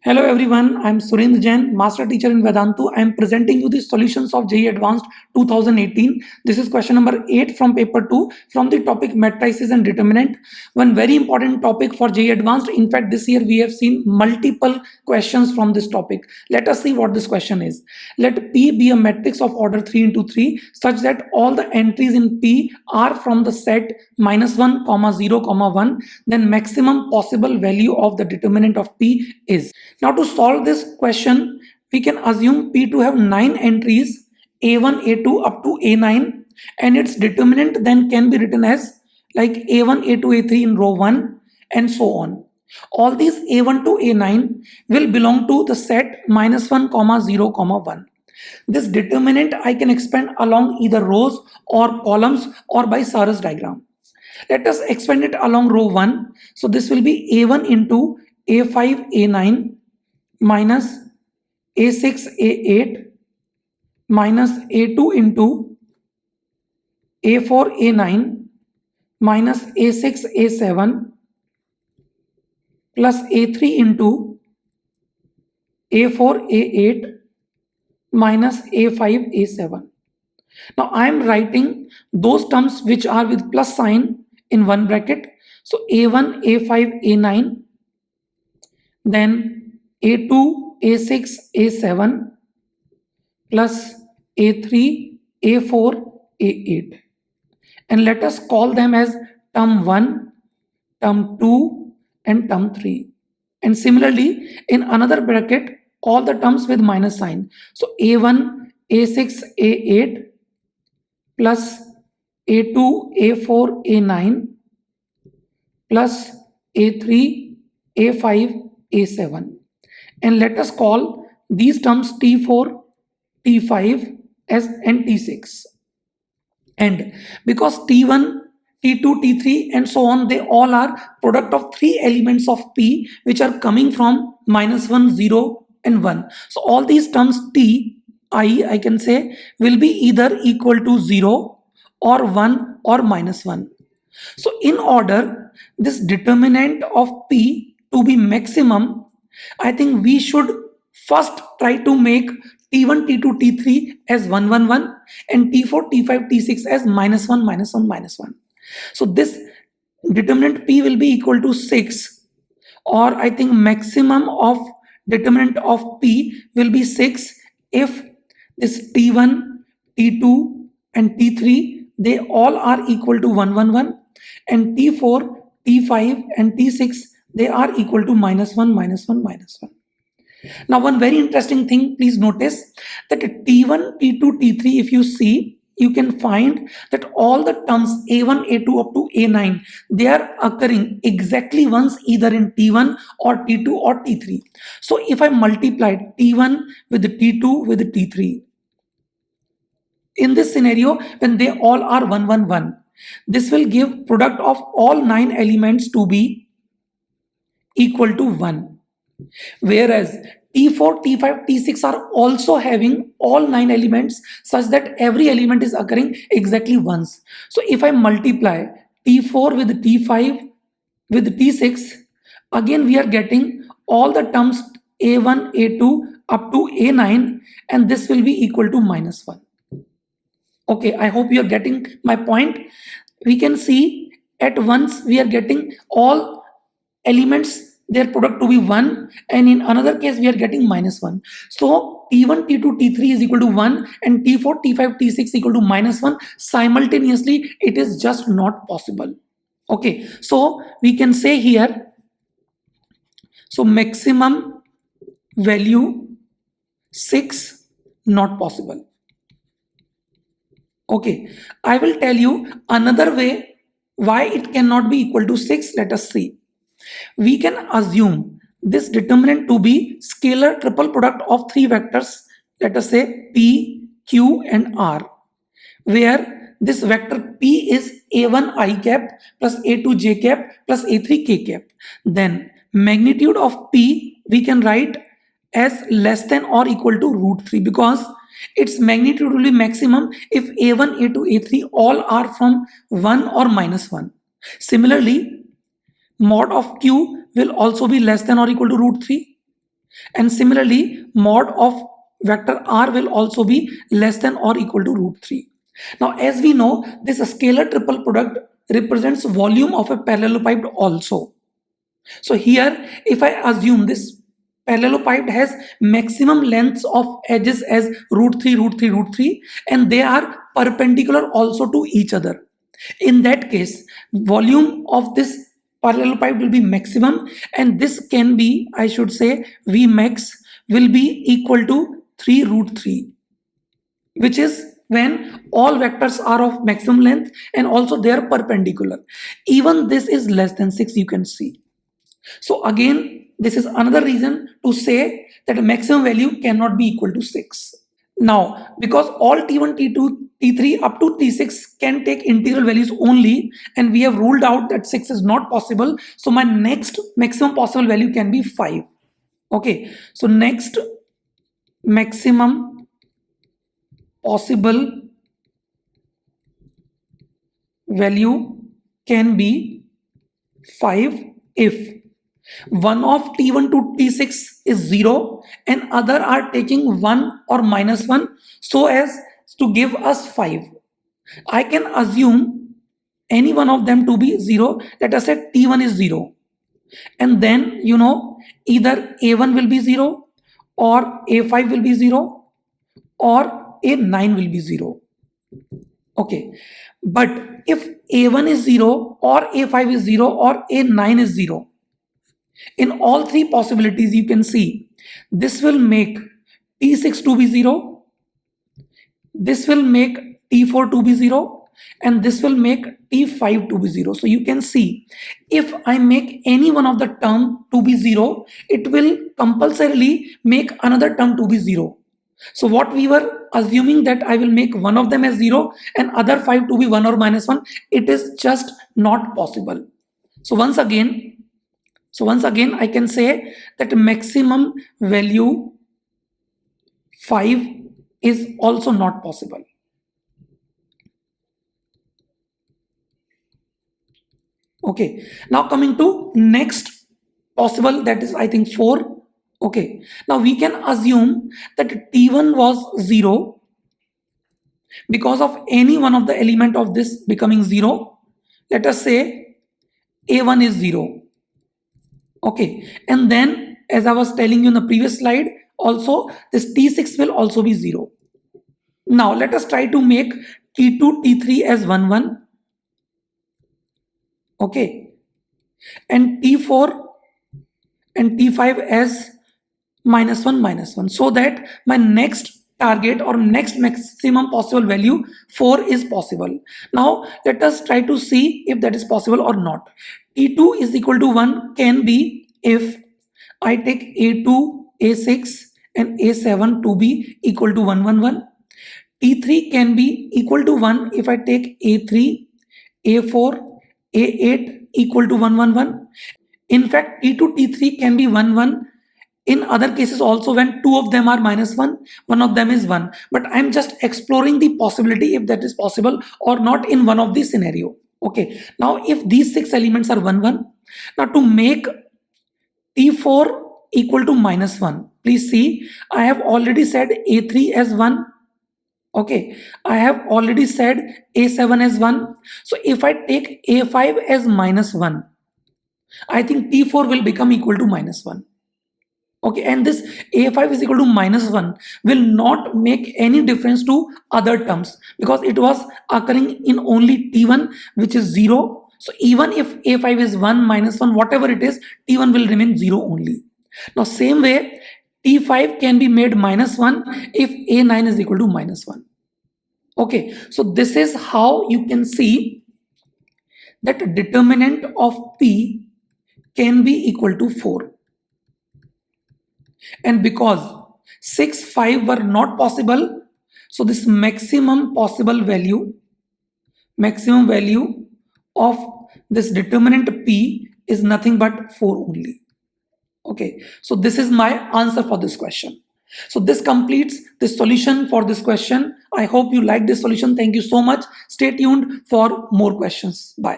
Hello everyone, I am Surendra Jain, Master Teacher in Vedantu. I am presenting you the solutions of JEE Advanced 2018. This is question number 8 from paper 2 from the topic matrices and determinant. One very important topic for JEE Advanced. In fact, this year we have seen multiple questions from this topic. Let us see what this question is. Let P be a matrix of order 3 into 3 such that all the entries in P are from the set -1, 0, 1. Then maximum possible value of the determinant of P is. Now to solve this question, we can assume P to have 9 entries A1, A2 up to A9, and its determinant then can be written as like A1, A2, A3 in row 1 and so on. All these A1 to A9 will belong to the set -1, 0, 1. This determinant I can expand along either rows or columns or by Sarus diagram. Let us expand it along row 1. So this will be A1 into A5, A9 minus A6, A8 minus A2 into A4, A9 minus A6, A7 plus A3 into A4, A8 minus A5, A7. Now I am writing those terms which are with plus sign in one bracket. So A1, A5, A9, then A2, A6, A7 plus A3, A4, A8. And let us call them as term 1, term 2 and term 3. And similarly, in another bracket, all the terms with minus sign. So A1, A6, A8 plus A2, A4, A9 plus A3, A5, A7. And let us call these terms T4, T5 as and T6. And because T1, T2, T3 and so on, they all are product of 3 elements of P which are coming from -1, 0 and 1. So all these terms I can say will be either equal to 0 or 1 or -1. So in order this determinant of P to be maximum, I think we should first try to make T1, T2, T3 as 1, 1, 1 and T4, T5, T6 as -1, -1, -1. So this determinant P will be equal to 6, or I think maximum of determinant of P will be 6 if this T1, T2 and T3 they all are equal to 1, 1, 1 and T4, T5 and T6 they are equal to -1, -1, -1. Now one very interesting thing, please notice that T1, T2, T3 if you see, you can find that all the terms A1, A2 up to A9 they are occurring exactly once either in T1 or T2 or T3. So if I multiply T1 with the T2 with the T3, in this scenario when they all are 1, 1, 1, this will give product of all 9 elements to be equal to 1. Whereas T4, T5, T6 are also having all 9 elements such that every element is occurring exactly once. So if I multiply T4 with T5 with T6, again we are getting all the terms A1, A2 up to A9 and this will be equal to -1. Okay, I hope you are getting my point. We can see at once we are getting all elements their product to be 1 and in another case we are getting -1. So T1, T2, T3 is equal to 1 and T4, T5, T6 equal to -1 simultaneously. It is just not possible. Okay, so we can say here, so maximum value 6 not possible. Okay, I will tell you another way why it cannot be equal to 6. Let us see. We can assume this determinant to be scalar triple product of 3 vectors, let us say P, Q and R, where this vector P is A1 I cap plus A2 j cap plus A3 k cap. Then magnitude of P we can write as less than or equal to √3 because its magnitude will be maximum if A1, A2, A3 all are from 1 or -1. Similarly, mod of Q will also be less than or equal to √3. And similarly, mod of vector r will also be less than or equal to root 3. Now, as we know, this scalar triple product represents volume of a parallelepiped also. So here, if I assume this parallelepiped has maximum lengths of edges as root 3, root 3, root 3, and they are perpendicular also to each other. In that case, volume of this parallelepiped will be maximum, and this can be, I should say, Vmax will be equal to 3 root 3, which is when all vectors are of maximum length and also they are perpendicular. Even this is less than 6, you can see. So again, this is another reason to say that a maximum value cannot be equal to 6. Now, because all T1, T2, T3 up to T6 can take integral values only, and we have ruled out that 6 is not possible, so my next maximum possible value can be 5. Okay, so next maximum possible value can be 5 if one of T1 to T6 is 0 and other are taking 1 or minus 1 so as to give us 5. I can assume any one of them to be 0. Let us say T1 is 0. And then, either A1 will be 0 or A5 will be 0 or A9 will be 0. Okay. But if A1 is 0 or A5 is 0 or A9 is 0, in all three possibilities, you can see this will make T6 to be 0, this will make T4 to be 0, and this will make T5 to be 0. So you can see if I make any one of the term to be 0, it will compulsorily make another term to be 0. So what we were assuming that I will make one of them as 0 and other 5 to be 1 or minus 1, it is just not possible. So once again, I can say that maximum value 5 is also not possible. Okay, now coming to next possible, that is I think 4. Okay, now we can assume that T1 was 0 because of any one of the element of this becoming 0. Let us say A1 is 0. Okay, and then as I was telling you in the previous slide, also this T6 will also be 0. Now let us try to make T2, T3 as 1, 1. Okay, and T4 and T5 as minus 1, minus 1, so that my next target or next maximum possible value 4 is possible. Now let us try to see if that is possible or not. T2 is equal to 1 can be if I take A2, A6 and A7 to be equal to 1, 1, 1. T3 can be equal to 1 if I take A3, A4, A8 equal to 1, 1, 1. In fact, T2, T3 can be 1, 1. In other cases also, when two of them are minus 1, one of them is 1. But I'm just exploring the possibility if that is possible or not in one of these scenario. Okay, now if these 6 elements are 1, 1, now to make T4 equal to minus 1, please see, I have already said A3 as 1. Okay, I have already said A7 as 1. So if I take A5 as minus 1, I think T4 will become equal to minus 1. Okay, and this A5 is equal to minus 1 will not make any difference to other terms because it was occurring in only T1, which is 0. So even if A5 is 1, minus 1, whatever it is, T1 will remain 0 only. Now same way, T5 can be made minus 1 if A9 is equal to minus 1. Okay, so this is how you can see that determinant of P can be equal to 4. And because 6, 5 were not possible, so this maximum possible value, of this determinant P is nothing but 4 only. Okay, so this is my answer for this question. So this completes the solution for this question. I hope you like this solution. Thank you so much. Stay tuned for more questions. Bye.